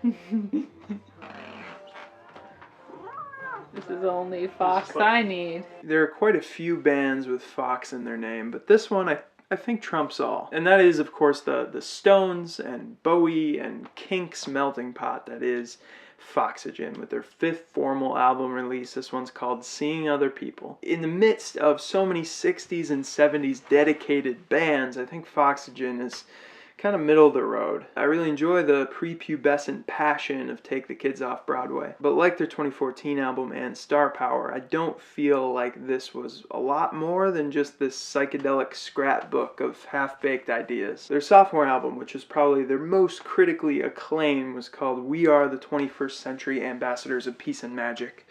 This is only Fox I need. There are quite a few bands with Fox in their name, but this one I think trumps all. And that is, of course, the Stones and Bowie and Kinks melting pot that is Foxygen with their 5th formal album release. This one's called Seeing Other People. In the midst of so many 60s and 70s dedicated bands, I think Foxygen is kind of middle of the road. I really enjoy the prepubescent passion of Take the Kids Off Broadway, but like their 2014 album and Star Power, I don't feel like this was a lot more than just this psychedelic scrapbook of half-baked ideas. Their sophomore album, which was probably their most critically acclaimed, was called We Are the 21st Century Ambassadors of Peace and Magic.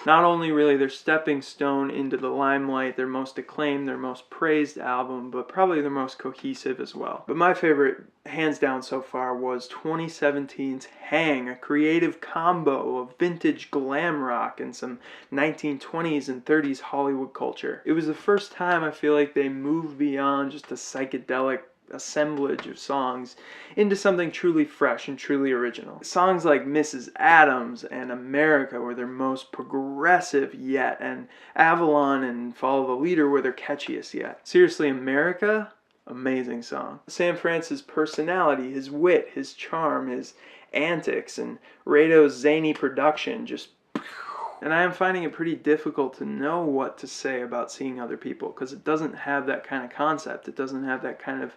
Not only really their stepping stone into the limelight, their most acclaimed, their most praised album, but probably their most cohesive as well. But my favorite, hands down so far, was 2017's Hang, a creative combo of vintage glam rock and some 1920s and 30s Hollywood culture. It was the first time I feel like they moved beyond just a psychedelic assemblage of songs into something truly fresh and truly original. Songs like Mrs. Adams and America were their most progressive yet, and Avalon and Follow the Leader were their catchiest yet. Seriously, America? Amazing song. Sam Francis' personality, his wit, his charm, his antics, and Rado's zany production just... And I am finding it pretty difficult to know what to say about Seeing Other People, because it doesn't have that kind of concept. It doesn't have that kind of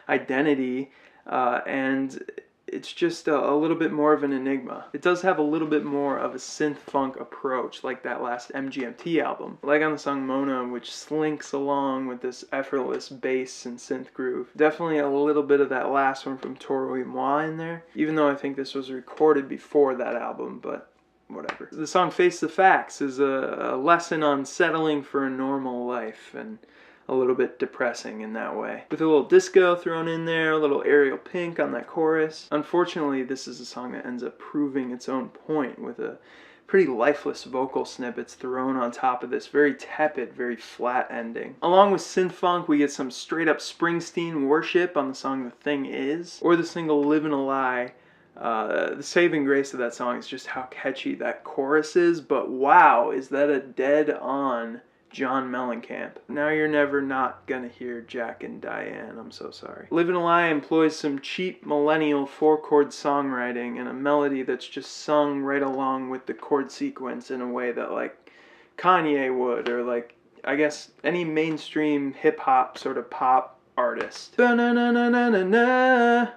identity, and it's just a little bit more of an enigma. It does have a little bit more of a synth funk approach, like that last MGMT album. Like on the song Mona, which slinks along with this effortless bass and synth groove. Definitely a little bit of that last one from Toro y Moi in there, even though I think this was recorded before that album, but whatever. The song Face the Facts is a lesson on settling for a normal life, and a little bit depressing in that way. With a little disco thrown in there, a little Ariel Pink on that chorus. Unfortunately, this is a song that ends up proving its own point with a pretty lifeless vocal snippets thrown on top of this very tepid, very flat ending. Along with synth funk, we get some straight up Springsteen worship on the song The Thing Is, or the single Livin' a Lie. The saving grace of that song is just how catchy that chorus is, but wow, is that a dead-on John Mellencamp. Now you're never not gonna hear Jack and Diane, I'm so sorry. Livin' a Lie employs some cheap millennial 4-chord songwriting and a melody that's just sung right along with the chord sequence in a way that like Kanye would, or like, I guess, any mainstream hip-hop sort of pop artist. Ba-na-na-na-na-na.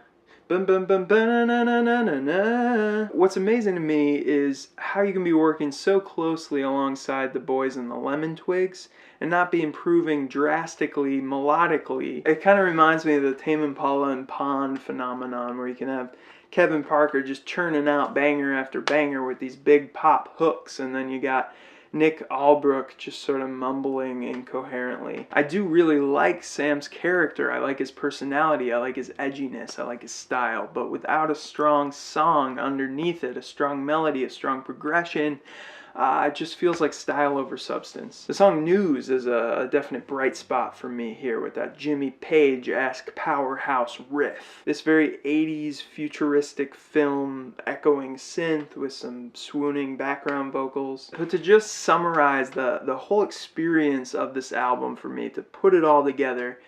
Bum, bum, bum, ba-na-na-na-na-na. What's amazing to me is how you can be working so closely alongside the boys in the Lemon Twigs and not be improving drastically, melodically. It kind of reminds me of the Tame Impala and Pond phenomenon, where you can have Kevin Parker just churning out banger after banger with these big pop hooks, and then you got Nick Albrook just sort of mumbling incoherently. I do really like Sam's character. I like his personality. I like his edginess. I like his style. But without a strong song underneath it, a strong melody, a strong progression, it just feels like style over substance. The song News is a definite bright spot for me here with that Jimmy Page-esque powerhouse riff. This very 80s futuristic film echoing synth with some swooning background vocals. But to just summarize the whole experience of this album for me, to put it all together,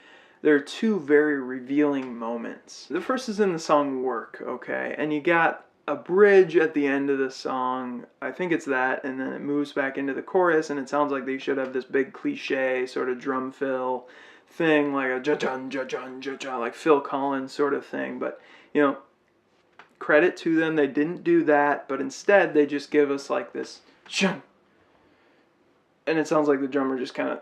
there are two very revealing moments. The first is in the song Work, okay? And you got a bridge at the end of the song, I think it's that, and then it moves back into the chorus, and it sounds like they should have this big cliche sort of drum fill thing, like a ja-jun, ja-jun, ja-jun, like Phil Collins sort of thing. But, you know, credit to them, they didn't do that, but instead they just give us like this shun, and it sounds like the drummer just kind of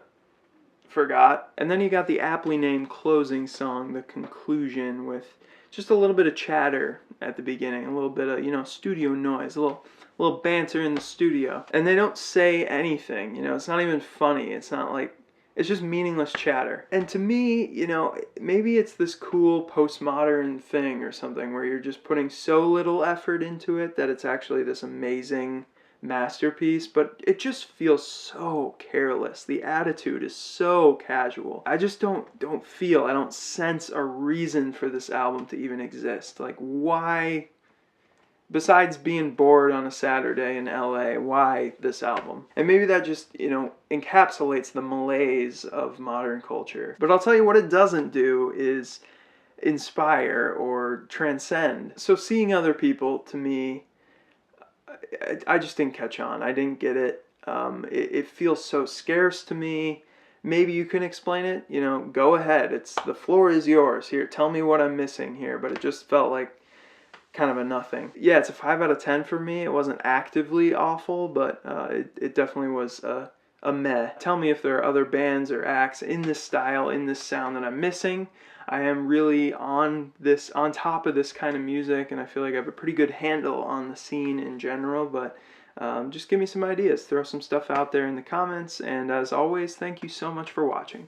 forgot. And then you got the aptly named closing song, The Conclusion, with just a little bit of chatter at the beginning, a little bit of, you know, studio noise, a little banter in the studio. And they don't say anything, you know, it's not even funny. It's not like, it's just meaningless chatter. And to me, you know, maybe it's this cool postmodern thing or something where you're just putting so little effort into it that it's actually this amazing masterpiece, but it just feels so careless. The attitude is so casual. I just I don't sense a reason for this album to even exist. Like, why besides being bored on a Saturday in LA, why this album? And maybe that just, encapsulates the malaise of modern culture. But I'll tell you what it doesn't do is inspire or transcend. So seeing other people, to me, I just didn't catch on. I didn't get it. It feels so scarce to me. Maybe you can explain it. Go ahead. The floor is yours. Here, tell me what I'm missing here. But it just felt like kind of a nothing. Yeah, it's a 5 out of 10 for me. It wasn't actively awful, but it definitely was a meh. Tell me if there are other bands or acts in this style, in this sound that I'm missing. I am really on top of this kind of music, and I feel like I have a pretty good handle on the scene in general, but just give me some ideas. Throw some stuff out there in the comments, and as always, thank you so much for watching.